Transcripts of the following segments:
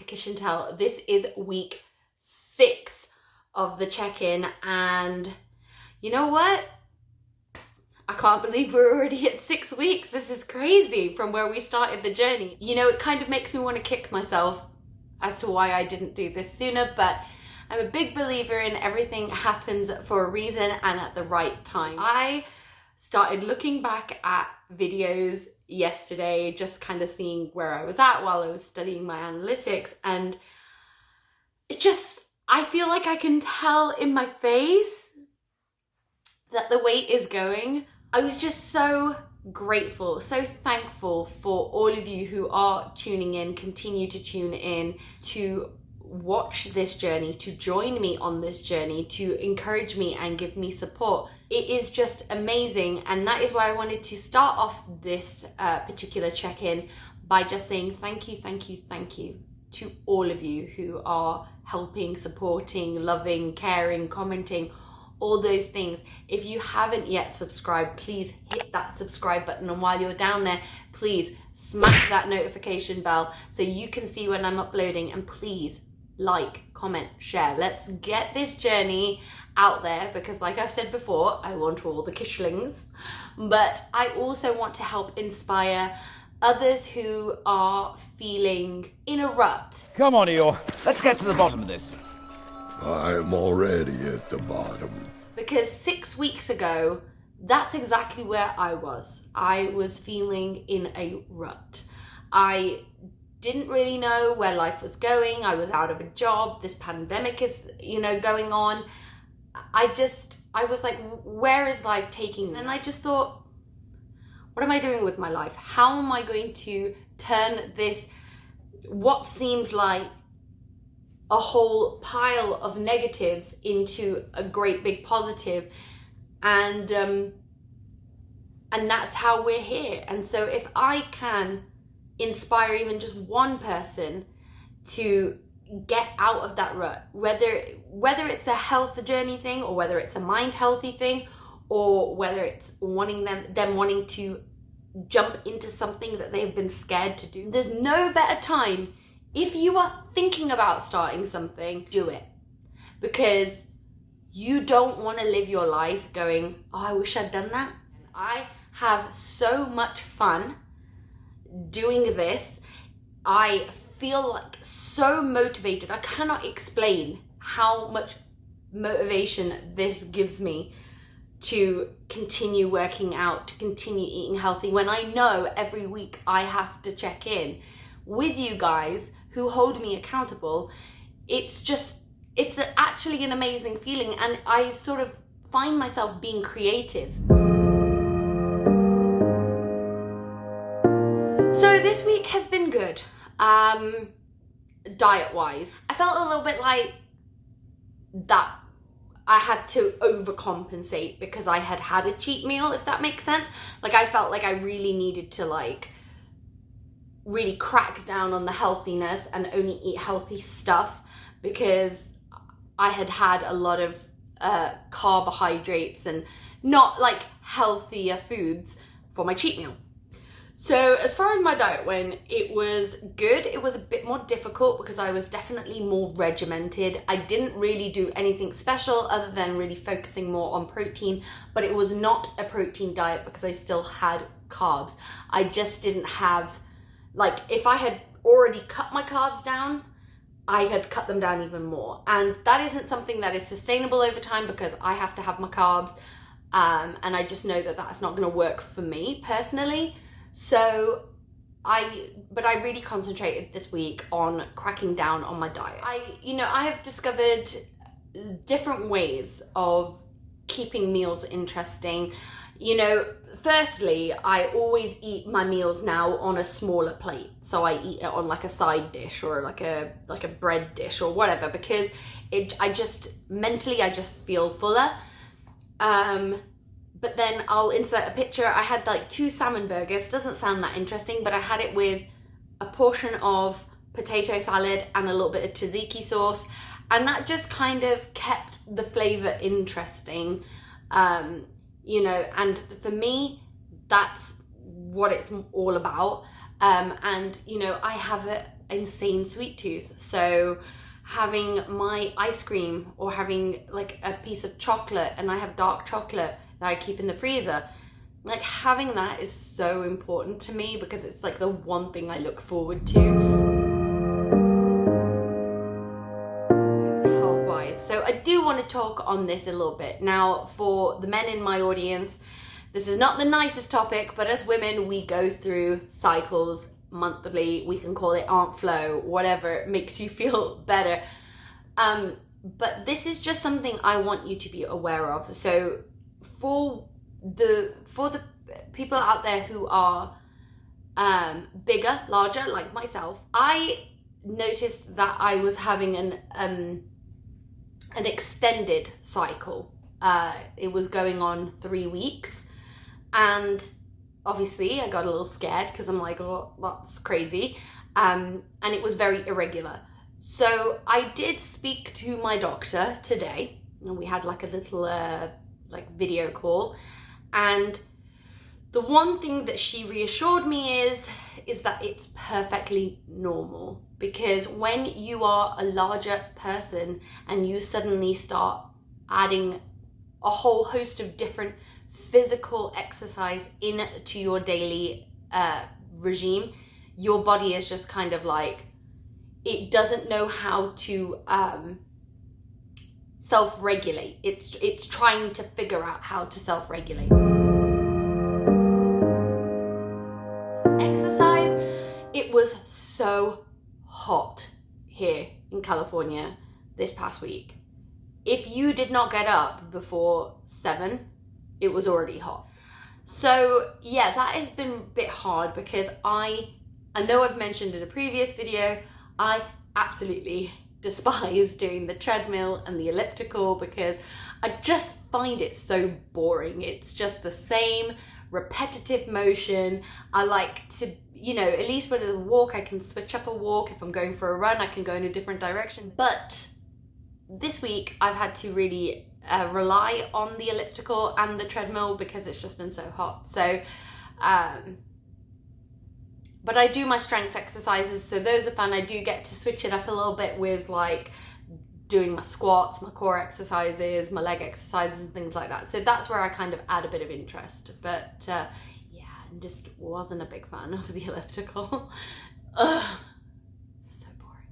Kish and Tell. This is week 6 of the check-in, and you know what? I can't believe we're already at 6 weeks. This is crazy from where we started the journey. You know, it kind of makes me want to kick myself as to why I didn't do this sooner, but I'm a big believer in everything happens for a reason and at the right time. I started looking back at videos yesterday, just kind of seeing where I was at while I was studying my analytics, and I feel like I can tell in my face that the weight is going. I was just so grateful, so thankful for all of you who are tuning in, continue to tune in, to watch this journey, to join me on this journey, to encourage me and give me support. It is just amazing, and that is why I wanted to start off this particular check-in by just saying thank you to all of you who are helping, supporting, loving, caring, commenting, all those things. If you haven't yet subscribed, please hit that subscribe button, and while you're down there, please smack that notification bell so you can see when I'm uploading, and please like, comment, share. Let's get this journey out there, because like I've said before, I want all the Kishlings, but I also want to help inspire others who are feeling in a rut. Come on, Eeyore, let's get to the bottom of this. I'm already at the bottom. Because 6 weeks ago, that's exactly where I was. I was feeling in a rut. I didn't really know where life was going. I was out of a job. This pandemic is, going on. I was like, where is life taking me? And I just thought, what am I doing with my life? How am I going to turn this, what seemed like a whole pile of negatives, into a great big positive? And that's how we're here. And so if I can inspire even just one person to get out of that rut, whether it's a health journey thing, or whether it's a mind healthy thing, or whether it's them wanting to jump into something that they've been scared to do, there's no better time. If you are thinking about starting something, do it, because you don't want to live your life going, oh, I wish I'd done that. I have so much fun doing this. I feel like so motivated. I cannot explain how much motivation this gives me to continue working out, to continue eating healthy, when I know every week I have to check in with you guys who hold me accountable. It's actually an amazing feeling, and I sort of find myself being creative. So this week has been good, diet-wise. I felt a little bit like that I had to overcompensate because I had had a cheat meal, if that makes sense. Like, I felt like I really needed to really crack down on the healthiness and only eat healthy stuff, because I had had a lot of carbohydrates and not healthier foods for my cheat meal. So as far as my diet went, it was good. It was a bit more difficult because I was definitely more regimented. I didn't really do anything special other than really focusing more on protein, but it was not a protein diet because I still had carbs. I just didn't have, if I had already cut my carbs down, I had cut them down even more. And that isn't something that is sustainable over time, because I have to have my carbs, and I just know that that's not going to work for me personally. So I really concentrated this week on cracking down on my diet. I have discovered different ways of keeping meals interesting. Firstly, I always eat my meals now on a smaller plate. So I eat it on a side dish, or like a bread dish or whatever, because I just feel fuller. But then I'll insert a picture. I had 2 salmon burgers. Doesn't sound that interesting, but I had it with a portion of potato salad and a little bit of tzatziki sauce, And that just kind of kept the flavor interesting, you know, and for me, that's what it's all about. And, you know, I have an insane sweet tooth. So having my ice cream or having like a piece of chocolate, and I have dark chocolate that I keep in the freezer, like having that is so important to me because it's like the one thing I look forward to health-wise. So I do want to talk on this a little bit. Now, for the men in my audience, this is not the nicest topic, but as women, we go through cycles monthly. We can call it Aunt Flo, whatever makes you feel better. But this is just something I want you to be aware of. So for the people out there who are bigger, larger, like myself, I noticed that I was having an extended cycle. It was going on 3 weeks, and obviously I got a little scared because I'm like, oh, that's crazy. And it was very irregular. So I did speak to my doctor today, and we had like a little like video call. And the one thing that she reassured me is that it's perfectly normal, because when you are a larger person and you suddenly start adding a whole host of different physical exercise into your daily regime, your body is just kind of like, it doesn't know how to self-regulate. It's trying to figure out how to self-regulate. Exercise, it was so hot here in California this past week. If you did not get up before 7, it was already hot. So yeah, that has been a bit hard because I know I've mentioned in a previous video, I absolutely despise doing the treadmill and the elliptical because I just find it so boring. It's just the same repetitive motion. I like to, you know, at least with a walk, I can switch up a walk. If I'm going for a run, I can go in a different direction. But this week I've had to really rely on the elliptical and the treadmill because it's just been so hot. So but I do my strength exercises, so those are fun. I do get to switch it up a little bit with like doing my squats, my core exercises, my leg exercises and things like that. So that's where I kind of add a bit of interest. But yeah, I just wasn't a big fan of the elliptical. Ugh, so boring.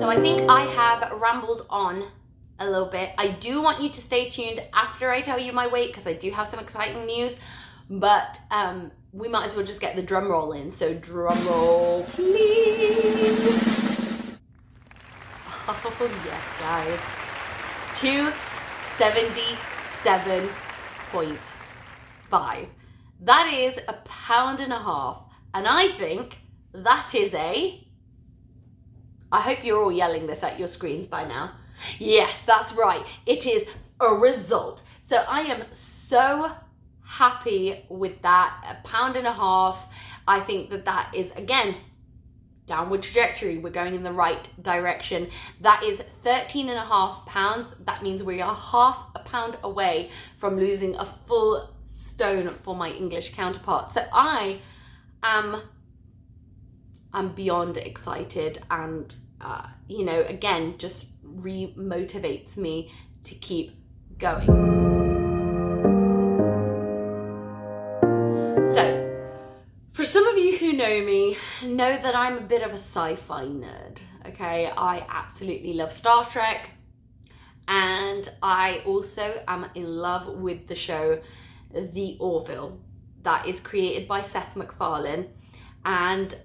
So I think I have rambled on a little bit. I do want you to stay tuned after I tell you my weight because I do have some exciting news, but we might as well just get the drum roll in. So drum roll, please. Oh yes, guys. 277.5. That is 1.5 pounds, and I think that is I hope you're all yelling this at your screens by now. Yes, that's right. It is a result. So I am so happy with that. 1.5 pounds. I think that is, again, downward trajectory. We're going in the right direction. That is 13.5 pounds. That means we are 0.5 pound away from losing a full stone for my English counterpart. So I'm beyond excited, and you know, again, just re-motivates me to keep going. So, for some of you who know me, know that I'm a bit of a sci-fi nerd, okay? I absolutely love Star Trek, and I also am in love with the show The Orville that is created by Seth MacFarlane. And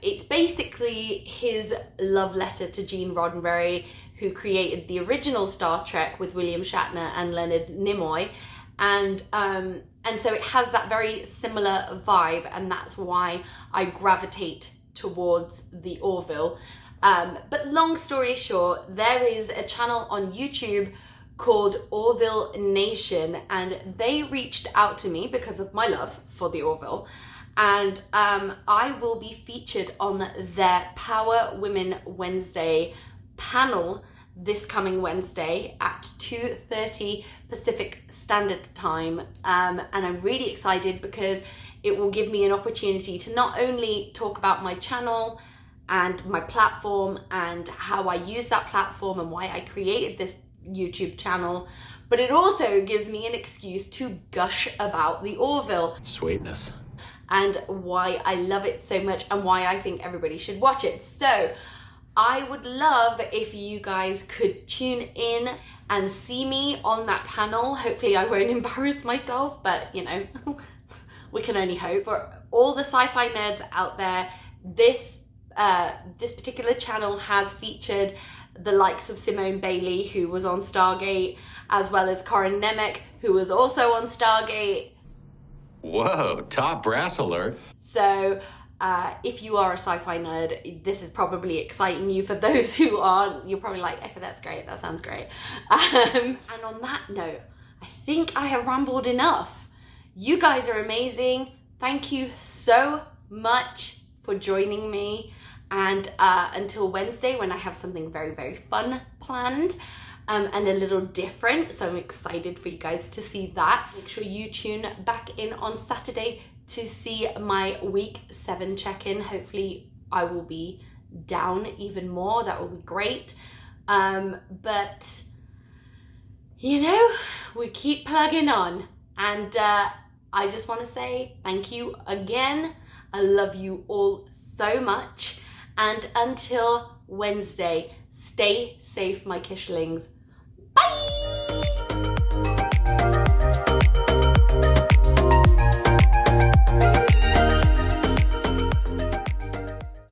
it's basically his love letter to Gene Roddenberry, who created the original Star Trek with William Shatner and Leonard Nimoy. And so it has that very similar vibe, and that's why I gravitate towards the Orville. But long story short, there is a channel on YouTube called Orville Nation, and they reached out to me because of my love for the Orville. and I will be featured on their Power Women Wednesday panel this coming Wednesday at 2:30 Pacific Standard Time, and I'm really excited because it will give me an opportunity to not only talk about my channel and my platform and how I use that platform and why I created this YouTube channel, but it also gives me an excuse to gush about the Orville. Sweetness. And why I love it so much and why I think everybody should watch it. So I would love if you guys could tune in and see me on that panel. Hopefully I won't embarrass myself, but you know, we can only hope. For all the sci-fi nerds out there, this particular channel has featured the likes of Simone Bailey, who was on Stargate, as well as Corin Nemec, who was also on Stargate. Whoa, top brass alert. So if you are a sci-fi nerd, this is probably exciting you. For those who aren't, you're probably like, okay, that's great, that sounds great. And on that note, I think I have rambled enough. You guys are amazing. Thank you so much for joining me. And until Wednesday, when I have something very, very fun planned and a little different. So I'm excited for you guys to see that. Make sure you tune back in on Saturday to see my week 7 check-in. Hopefully I will be down even more. That will be great. But you know, we keep plugging on. And I just want to say thank you again. I love you all so much. And until Wednesday, stay safe, my Kishlings.